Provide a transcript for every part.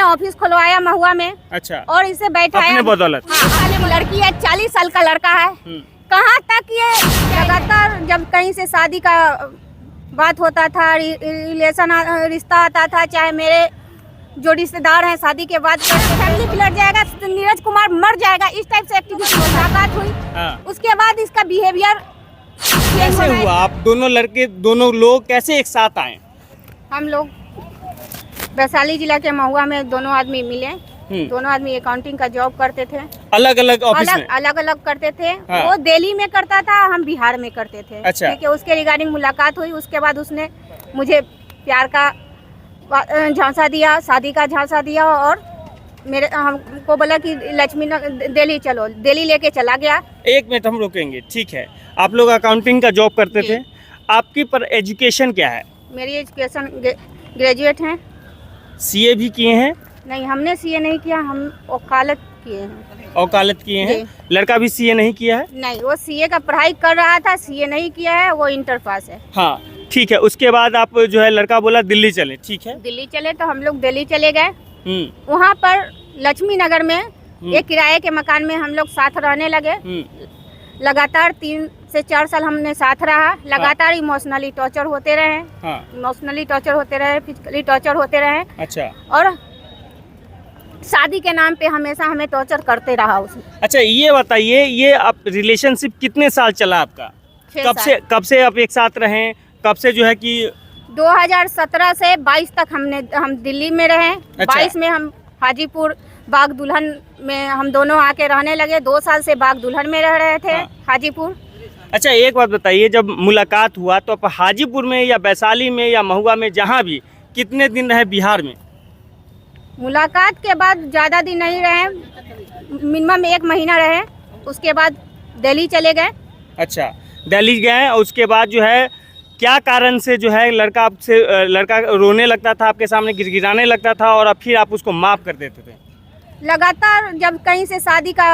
Office खुलवाया महुआ में। अच्छा। और इसे बैठाया अपने बदौलत। हाँ, लड़की है 40 साल का लड़का है। कहाँ तक ये लगातार जब कहीं से शादी का बात होता था, रिलेशन रिश्ता आता था, चाहे मेरे जो रिश्तेदार हैं शादी के बाद फैमिली पलट जाएगा, नीरज कुमार मर जाएगा, इस टाइप से एक्टिविटी मुलाकात हुई। उसके बाद इसका बिहेवियर कैसे हुआ? आप दोनों लोग कैसे एक साथ आए? हम लोग वैशाली जिला के महुआ में दोनों आदमी मिले। दोनों आदमी अकाउंटिंग का जॉब करते थे, अलग अलग ऑफिस में अलग अलग करते थे। हाँ। वो दिल्ली में करता था, हम बिहार में करते थे। अच्छा। ठीक है, उसके रिगार्डिंग मुलाकात हुई। उसके बाद उसने मुझे प्यार का झांसा दिया, शादी का झांसा दिया और मेरे हमको बोला कि लक्ष्मी दिल्ली चलो, दिल्ली लेके चला गया। एक मिनट हम रोकेंगे, ठीक है। आप लोग अकाउंटिंग का जॉब करते थे, आपकी पर एजुकेशन क्या है? मेरी एजुकेशन ग्रेजुएट हैं। सीए भी किए हैं? नहीं, हमने सीए नहीं किया, हम वकालत किए हैं। वकालत किए हैं। लड़का भी सीए नहीं किया है? नहीं, वो सीए का पढ़ाई कर रहा था, सीए नहीं किया है, वो इंटर पास है। हाँ, ठीक है। उसके बाद आप जो है लड़का बोला दिल्ली चले, ठीक है। दिल्ली चले तो हम लोग दिल्ली चले गए। वहाँ पर लक्ष्मी नगर में एक किराए के मकान में हम लोग साथ रहने लगे। लगातार 3 से 4 साल हमने साथ रहा। लगातार इमोशनली टॉर्चर होते रहे, इमोशनली टॉर्चर होते रहे, फिजिकली टॉर्चर होते रहे। अच्छा। और शादी के नाम पे हमेशा हमें टॉर्चर करते रहा उसने। अच्छा, ये बताइए, ये आप रिलेशनशिप कितने साल चला आपका? कब से आप एक साथ रहे? कब से जो है कि 2017 से 22 तक हम दिल्ली में रहे। अच्छा। 22 में हम हाजीपुर बाग दुल्हन में हम दोनों आके रहने लगे। 2 साल से बाग दुल्हन में रह रहे थे। हाजीपुर। अच्छा, एक बात बताइए, जब मुलाकात हुआ तो आप हाजीपुर में या वैशाली में या महुआ में जहाँ भी कितने दिन रहे बिहार में? मुलाकात के बाद ज़्यादा दिन नहीं रहे, मिनिमम 1 महीना रहे। उसके बाद दिल्ली चले गए। अच्छा, दिल्ली गए और उसके बाद जो है क्या कारण से जो है लड़का रोने लगता था, आपके सामने गिड़गिड़ाने लगता था और फिर आप उसको माफ़ कर देते थे? लगातार जब कहीं से शादी का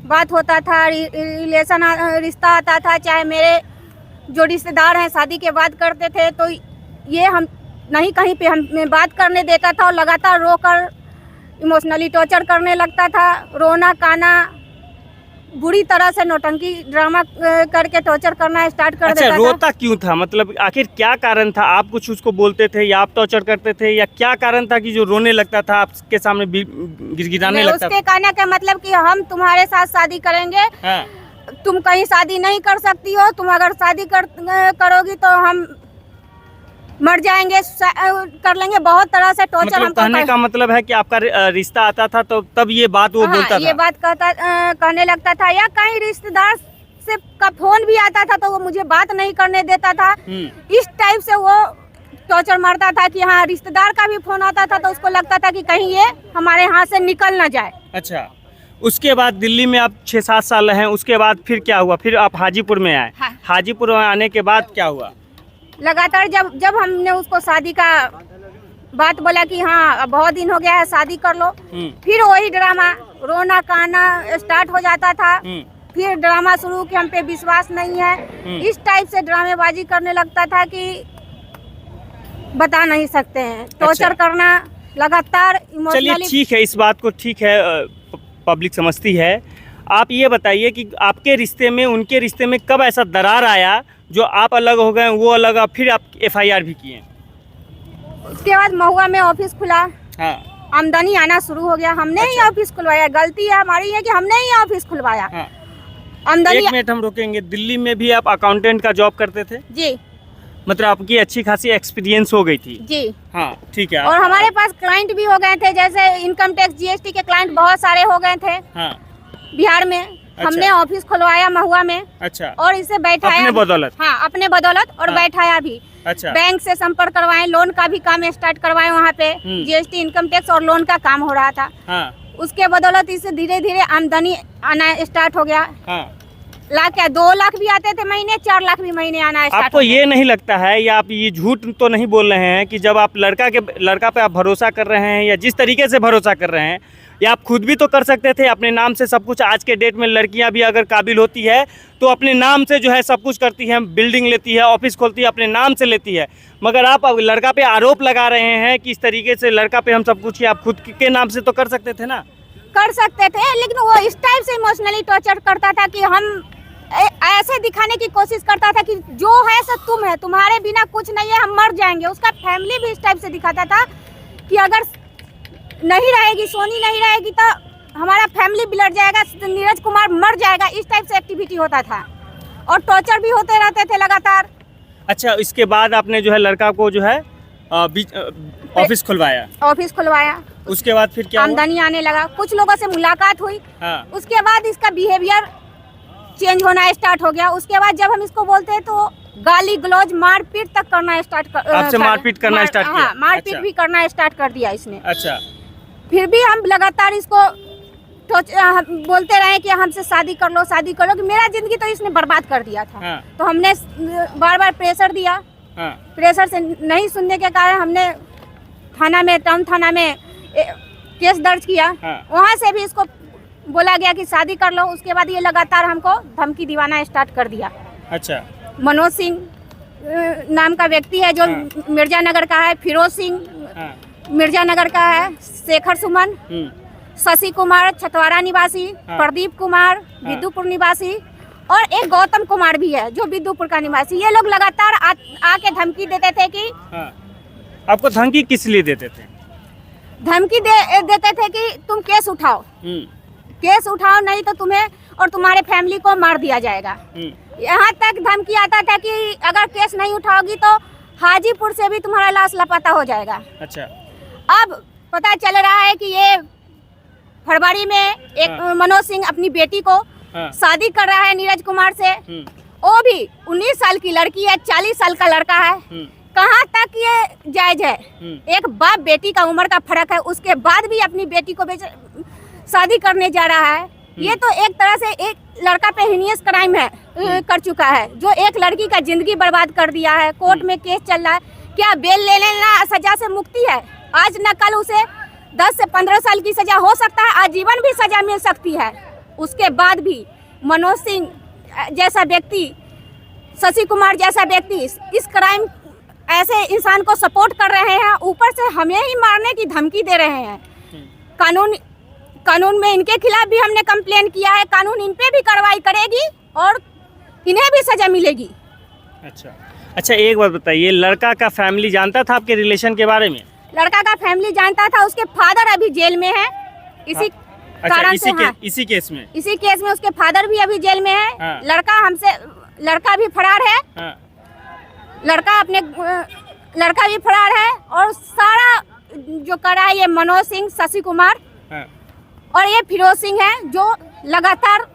बात होता था, रिलेशन रिश्ता आता था, चाहे मेरे जो रिश्तेदार हैं शादी के बाद करते थे, तो ये हम नहीं कहीं पे हमें बात करने देता था और लगातार रोकर इमोशनली टॉर्चर करने लगता था। रोना काना, बुरी तरह से नौटंकी ड्रामा करके टॉर्चर करना स्टार्ट कर देता था। रोता क्यों था? मतलब आखिर क्या कारण था? आप कुछ उसको बोलते थे या आप टॉर्चर करते थे, या क्या कारण था कि जो रोने लगता था आपके सामने गिड़गिड़ाने लगता था? उसके कहने का मतलब कि हम तुम्हारे साथ शादी करेंगे। हाँ। तुम कहीं शादी नहीं कर सकती हो, तुम अगर शादी करोगी तो हम मर जाएंगे, कर लेंगे। बहुत तरह से टॉर्चर मतलब कहने का मतलब है कि आपका रिश्ता आता था तो तब ये बात वो बोलता था? ये बात कहने लगता था, या कहीं रिश्तेदार से का फोन भी आता था तो वो मुझे बात नहीं करने देता था। इस टाइप से वो टॉर्चर मारता था कि हाँ, रिश्तेदार का भी फोन आता था तो उसको लगता था कि कहीं ये हमारे हाथ से निकल ना जाए। अच्छा, उसके बाद दिल्ली में आप 6-7 साल रहे, उसके बाद फिर क्या हुआ? फिर आप हाजीपुर में आए। हाँ। हाजीपुर में आने के बाद क्या हुआ? लगातार जब हमने उसको शादी का बात बोला कि हाँ बहुत दिन हो गया है, शादी कर लो, फिर वही ड्रामा, रोना काना स्टार्ट हो जाता था। फिर ड्रामा शुरू कि हम पे विश्वास नहीं है, इस टाइप से ड्रामेबाजी करने लगता था कि बता नहीं सकते हैं। टॉर्चर करना लगातार इमोशनली। चलिए ठीक है, इस बात को ठीक है, पब्लिक समझती है। आप ये बताइए कि आपके रिश्ते में उनके रिश्ते में कब ऐसा दरार आया जो आप अलग हो गए, वो अलग, फिर आप FIR भी किए? उसके बाद महुआ में ऑफिस खुला। हाँ। आमदनी आना शुरू हो गया। हमने ही ऑफिस खुलवाया, गलती है हमारी है कि हमने ही ऑफिस खुलवाया। हाँ। आमदनी। 1 मिनट हम रोकेंगे। दिल्ली में भी आप अकाउंटेंट का जॉब करते थे? जी। मतलब आपकी अच्छी खासी एक्सपीरियंस हो गई थी? जी। हाँ, ठीक है। और हमारे पास क्लाइंट भी हो गए थे, जैसे इनकम टैक्स GST के क्लाइंट बहुत सारे हो गए थे। हाँ। बिहार में। अच्छा। हमने ऑफिस खुलवाया महुआ में। अच्छा। और इसे बैठाया अपने बदौलत? हाँ, अपने बदौलत। और बैठाया भी। अच्छा। बैंक से संपर्क करवाए, लोन का भी काम स्टार्ट करवाए। वहाँ पे GST, इनकम टैक्स और लोन का काम हो रहा था। हाँ। उसके बदौलत इसे धीरे धीरे आमदनी आना स्टार्ट हो गया। हाँ। लाख क्या 2 लाख भी आते थे महीने, 4 लाख भी महीने आना स्टार्ट आपको ये नहीं लगता है या आप ये झूठ तो नहीं बोल रहे हैं कि जब आप लड़का पे आप भरोसा कर रहे हैं या जिस तरीके से भरोसा कर रहे हैं, या आप खुद भी तो कर सकते थे अपने नाम से सब कुछ। आज के डेट में लड़कियां भी अगर काबिल होती है तो अपने नाम से जो है सब कुछ करती हैं, बिल्डिंग लेती है, ऑफिस खोलती है, अपने नाम से लेती है। मगर आप अब लड़का पे आरोप लगा रहे हैं कि इस तरीके से लड़का पे हम सब कुछ ही, आप खुद के नाम से तो कर सकते थे ना। कर सकते थे, लेकिन वो इस टाइप से इमोशनली टॉर्चर करता था कि हम ऐसे दिखाने की कोशिश करता था कि जो है सब तुम है, तुम्हारे बिना कुछ नहीं है, हम मर जाएंगे। उसका फैमिली भी इस टाइप से दिखाता था कि अगर नहीं रहेगी, सोनी नहीं रहेगी तो हमारा फैमिली बिगड़ जाएगा, नीरज कुमार मर जाएगा। इस टाइप से एक्टिविटी होता था और टॉर्चर भी होते रहते थे लगातार। अच्छा, इसके बाद आपने जो है लड़का को जो है ऑफिस खुलवाया। ऑफिस खुलवाया, उसके बाद फिर क्या हुआ? आमदनी आने लगा, कुछ लोगों से मुलाकात हुई। हाँ। उसके बाद इसका बिहेवियर चेंज होना स्टार्ट हो गया। उसके बाद जब हम इसको बोलते हैं तो गाली गलौज मारपीट तक करना स्टार्ट कर, आपसे मारपीट करना स्टार्ट किया? हाँ, मारपीट अच्छा। भी करना स्टार्ट कर दिया इसने। अच्छा। फिर भी हम लगातार इसको बोलते रहे कि हमसे शादी कर लो, शादी कर लो, कि मेरा जिंदगी तो इसने बर्बाद कर दिया था। हाँ। तो हमने बार बार प्रेशर दिया। हाँ। प्रेशर से नहीं सुनने के कारण हमने टाउन थाना में केस दर्ज किया। हाँ। वहाँ से भी इसको बोला गया कि शादी कर लो। उसके बाद ये लगातार हमको धमकी दीवाना स्टार्ट कर दिया। अच्छा। मनोज सिंह नाम का व्यक्ति है जो मिर्जानगर का है, फिरोज सिंह हाँ। मिर्जानगर का है, शेखर सुमन, शशि कुमार छतवारा निवासी, हाँ। प्रदीप कुमार विद्युपुर निवासी और एक गौतम कुमार भी है जो विद्युपुर का निवासी। ये लोग लगातार आके धमकी देते थे कि हाँ। आपको धमकी किस लिए देते थे? धमकी देते थे कि तुम केस उठाओ, केस उठाओ, नहीं तो तुम्हें और तुम्हारे फैमिली को मार दिया जाएगा। यहाँ तक धमकी आता था कि अगर केस नहीं उठाओगी तो हाजीपुर से भी तुम्हारा लाश लापता हो जाएगा। अच्छा। अब पता चल रहा है कि ये फरवरी में एक मनोज सिंह अपनी बेटी को शादी कर रहा है नीरज कुमार से। वो भी 19 साल की लड़की है, 40 साल का लड़का है। कहाँ तक ये जायज है? एक बाप बेटी का उम्र का फर्क है, उसके बाद भी अपनी बेटी को शादी करने जा रहा है। ये तो एक तरह से एक लड़का पे हीनियस क्राइम है कर चुका है, जो एक लड़की का जिंदगी बर्बाद कर दिया है। कोर्ट में केस चल रहा है। क्या बेल ले लेना सजा से मुक्ति है? आज न कल उसे 10 से 15 साल की सजा हो सकता है, आजीवन भी सजा मिल सकती है। उसके बाद भी मनोज सिंह जैसा व्यक्ति, शशि कुमार जैसा व्यक्ति इस क्राइम ऐसे इंसान को सपोर्ट कर रहे हैं, ऊपर से हमें ही मारने की धमकी दे रहे हैं। कानून में इनके खिलाफ भी हमने कंप्लेन किया है, कानून इन पे भी कार्रवाई करेगी और इन्हें भी सजा मिलेगी। अच्छा, एक बात बताइए, लड़का का फैमिली जानता था आपके रिलेशन के बारे में? लड़का का फैमिली जानता था। उसके फादर अभी जेल में है इसी कारण से। इसी केस में? इसी केस में उसके फादर भी अभी जेल में है। हाँ। लड़का भी फरार है। हाँ। लड़का भी फरार है और सारा जो कर रहा है ये मनोज सिंह, शशि कुमार और ये फिरोज सिंह है जो लगातार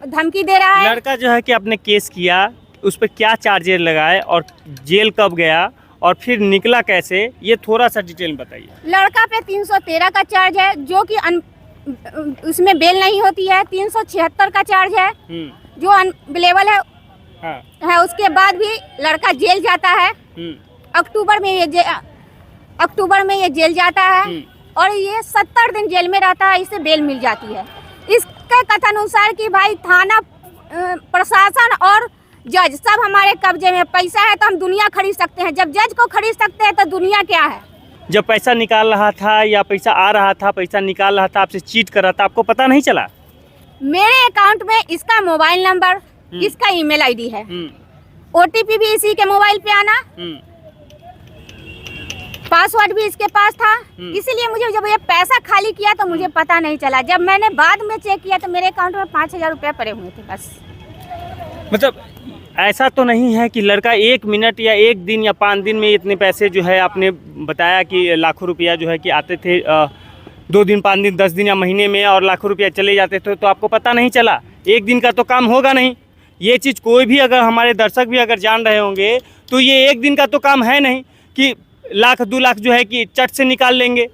धमकी दे रहा है। लड़का जो है कि आपने केस किया, उस पर क्या चार्जेस लगाए और जेल कब गया और फिर निकला कैसे, ये थोड़ा सा डिटेल बताइए। लड़का पे 313 का चार्ज है जो कि उसमें बेल नहीं होती है। 376 का चार्ज है जो अनबिलेबल है। हाँ। उसके बाद भी लड़का जेल जाता है। अक्टूबर में ये जेल जाता है और ये 70 दिन जेल में रहता है, इसे बेल मिल जाती है। इसके कथन अनुसार कि भाई थाना प्रशासन और जज सब हमारे कब्जे में, पैसा है तो हम दुनिया खरीद सकते हैं। जब जज को खरीद सकते हैं तो दुनिया क्या है? जब पैसा निकाल रहा था या पैसा आ रहा था, पैसा निकाल रहा था, आपसे चीट कर रहा था, आपको पता नहीं चला? मेरे अकाउंट में इसका मोबाइल नंबर, इसका ईमेल आईडी है, ओटीपी भी इसी के मोबाइल पे आना, पासवर्ड भी इसके पास था। इसीलिए मुझे जब ये पैसा खाली किया तो मुझे पता नहीं चला। जब मैंने बाद में चेक किया तो मेरे अकाउंट में 5000 रुपये पड़े हुए थे बस। मतलब ऐसा तो नहीं है कि लड़का 1 मिनट या 1 दिन या 5 दिन में इतने पैसे जो है, आपने बताया कि लाखों रुपया जो है कि आते थे 2 दिन, 5 दिन, 10 दिन या महीने में, और लाखों रुपया चले जाते थे, तो आपको पता नहीं चला? 1 दिन का तो काम होगा नहीं। ये चीज़ कोई भी, अगर हमारे दर्शक भी अगर जान रहे होंगे तो ये 1 दिन का तो काम है नहीं कि 1 लाख 2 लाख जो है कि चट से निकाल लेंगे।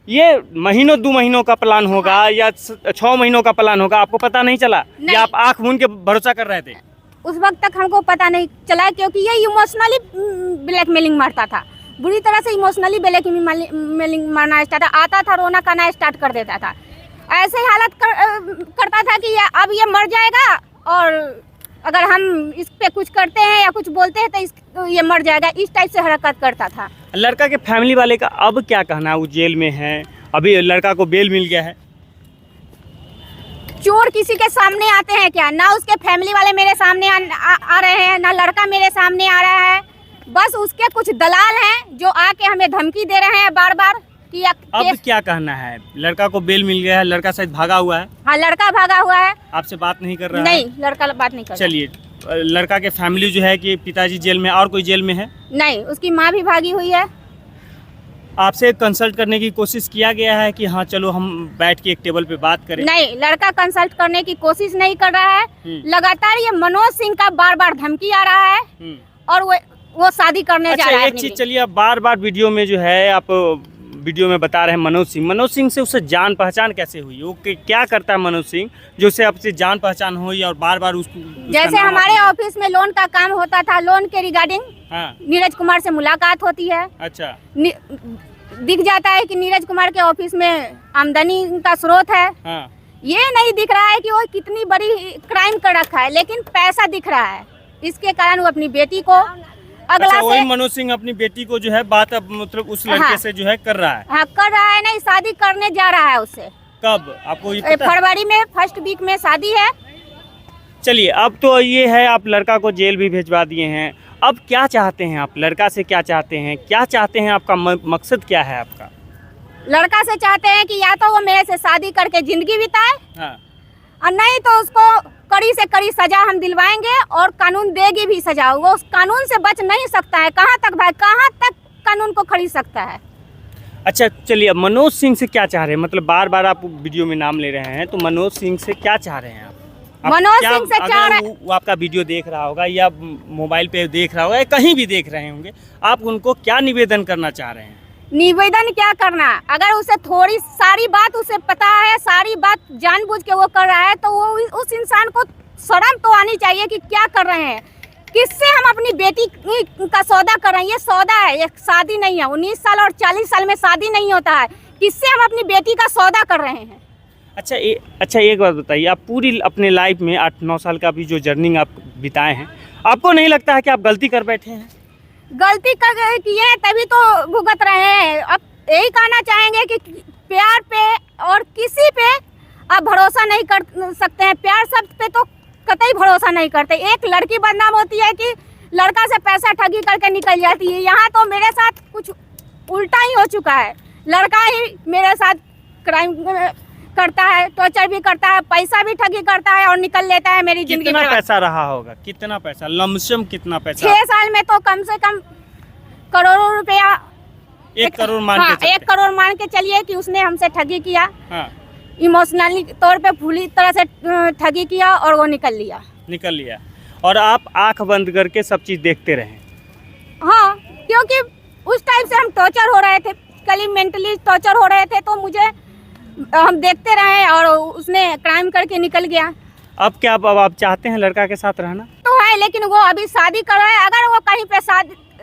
ये महीनों 2 महीनों का प्लान होगा या 6 महीनों का प्लान होगा, आपको पता नहीं चला? नहीं। या आप आंख मूंद के भरोसा कर रहे थे? उस वक्त तक हमको पता नहीं चला, क्योंकि ये इमोशनली ब्लैकमेलिंग मारता था, बुरी तरह से इमोशनली ब्लैकमेलिंग मारना स्टार्ट, आता था रोना करना स्टार्ट कर देता था, ऐसे हालत करता था कि अब ये मर जाएगा और अगर हम इस पे कुछ करते हैं या कुछ बोलते हैं तो ये मर जाएगा, इस टाइप से हरकत करता था। लड़का के फैमिली वाले का अब क्या कहना है? वो जेल में है, अभी लड़का को बेल मिल गया है। चोर किसी के सामने आते हैं क्या? ना उसके फैमिली वाले मेरे सामने आ रहे हैं, ना लड़का मेरे सामने आ रहा है, बस उसके कुछ दलाल हैं जो आके हमें धमकी दे रहे हैं बार बार कि अब क्या कहना है? लड़का को बेल मिल गया है, लड़का शायद भागा हुआ है। हाँ, लड़का भागा हुआ है। आपसे बात नहीं कर रहा है? नहीं, लड़का बात नहीं कर रहा। चलिए, लड़का के फैमिली जो है कि पिताजी जेल में, और कोई जेल में है? नहीं, उसकी माँ भी भागी हुई है। आपसे कंसल्ट करने की कोशिश किया गया है कि हाँ चलो हम बैठ के एक टेबल पे बात करें? नहीं, लड़का कंसल्ट करने की कोशिश नहीं कर रहा है। लगातार ये मनोज सिंह का बार बार धमकी आ रहा है और वो शादी करने जा रहा है। एक चीज, चलिए, आप बार बार वीडियो में जो है आप वीडियो में बता रहे हैं मनोज सिंह से उससे जान पहचान कैसे हुई? वो क्या करता है मनोज सिंह जो उससे आपसे जान पहचान हुई और बार बार उसको? जैसे हमारे ऑफिस में लोन का काम होता था, लोन के रिगार्डिंग नीरज कुमार से मुलाकात होती है। अच्छा, दिख जाता है कि नीरज कुमार के ऑफिस में आमदनी का स्रोत है। ये नहीं दिख रहा है कि वो कितनी बड़ी क्राइम कर रखा है, लेकिन पैसा दिख रहा है। इसके कारण वो अपनी बेटी को वही मनोज सिंह अपनी बेटी को जो है बात अब मतलब उस लड़के से जो है कर रहा है। हाँ, कर रहा है, नहीं शादी करने जा रहा है उससे। कब? आपको ये पता? फरवरी में फर्स्ट वीक में शादी है। चलिए, अब तो ये है, आप लड़का को जेल भी भिजवा दिए हैं, अब क्या चाहते हैं आप? लड़का से क्या चाहते हैं? क्या चाहते हैं? आपका मकसद क्या है आपका? लड़का से चाहते हैं कि या तो वो मेरे से शादी करके जिंदगी बिताए, और नहीं तो उसको कड़ी से कड़ी सजा हम दिलवाएंगे और कानून देगी भी सजा। वो उस कानून से बच नहीं सकता है। कहाँ तक भाई, कहाँ तक कानून को खरीद सकता है? अच्छा, चलिए, अब मनोज सिंह से क्या चाह रहे हैं? मतलब बार बार आप वीडियो में नाम ले रहे हैं, तो मनोज सिंह से क्या चाह रहे हैं आप? मनोज सिंह से चाह रहे हैं, वो आपका वीडियो देख रहा होगा या मोबाइल पे देख रहा होगा या कहीं भी देख रहे होंगे, आप उनको क्या निवेदन करना चाह रहे हैं? निवेदन क्या करना, अगर उसे थोड़ी सारी बात उसे पता है, सारी बात जानबूझ के वो कर रहा है, तो वो उस इंसान को शर्म तो आनी चाहिए कि क्या कर रहे हैं, किससे हम अपनी बेटी का सौदा कर रहे हैं। ये सौदा है, ये शादी नहीं है। 19 साल और 40 साल में शादी नहीं होता है। किससे हम अपनी बेटी का सौदा कर रहे हैं? अच्छा, एक बात बताइए, आप पूरी अपने लाइफ में 8-9 साल का भी जो जर्नी आप बिताए हैं, आपको नहीं लगता है कि आप गलती कर बैठे हैं? गलती कर किए हैं तभी तो भुगत रहे हैं। अब यही कहना चाहेंगे कि प्यार पे और किसी पे आप भरोसा नहीं कर सकते हैं। प्यार शब्द पे तो कतई भरोसा नहीं करते। एक लड़की बदनाम होती है कि लड़का से पैसा ठगी करके निकल जाती है। यहाँ तो मेरे साथ कुछ उल्टा ही हो चुका है। लड़का ही मेरे साथ क्राइम करता है, टॉर्चर भी करता है, पैसा भी ठगी करता है और निकल लेता है मेरी जिंदगी। कितना पैसा रहा होगा? कितना पैसा लमसम? कितना पैसा? 6 साल में तो कम से कम करोड़ों रुपया। 1 करोड़ मान के 1 करोड़ मान के चलिए कि उसने हमसे ठगी किया। इमोशनली तौर पे पूरी तरह से ठगी किया और वो निकल लिया। और आप आंख बंद करके सब चीज देखते रहे? हाँ, क्योंकि उस टाइप से हम टॉर्चर हो रहे थे, कल मेंटली टॉर्चर हो रहे थे, तो मुझे हम देखते रहे और उसने क्राइम करके निकल गया। अब क्या अब आप चाहते हैं लड़का के साथ रहना? तो है, लेकिन वो अभी शादी कर रहा है। अगर वो कहीं पे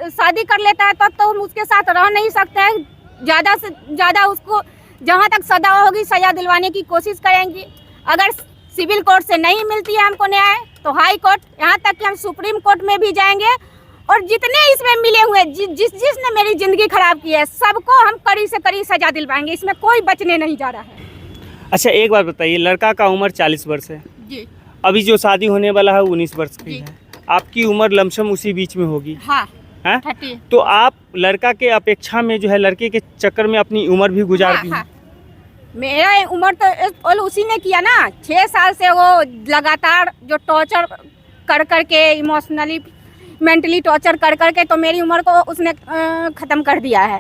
शादी कर लेता है तब तो हम उसके साथ रह नहीं सकते हैं। ज़्यादा से ज़्यादा उसको जहाँ तक सजा होगी सजा दिलवाने की कोशिश करेंगी। अगर सिविल कोर्ट से नहीं मिलती है हमको न्याय, तो हाई कोर्ट, यहाँ तक कि हम सुप्रीम कोर्ट में भी जाएंगे। और जितने इसमें मिले हुए जिसने मेरी ज़िंदगी खराब की है, सबको हम कड़ी से कड़ी सजा दिलवाएंगे। इसमें कोई बचने नहीं जा रहा है। अच्छा, एक बात बताइए, लड़का का उम्र 40 वर्ष है जी, अभी जो शादी होने वाला है 19 वर्ष की है, आपकी उम्र लमसम उसी बीच में होगी। हाँ, है? 30। तो आप लड़का के अपेक्षा में जो है लड़के के चक्कर में अपनी उम्र भी गुजार दी। हाँ। मेरा उम्र तो उसी ने किया ना। 6 साल से वो लगातार जो टॉर्चर कर करके, इमोशनली मेंटली टॉर्चर कर करके, तो मेरी उम्र को उसने ख़त्म कर दिया है।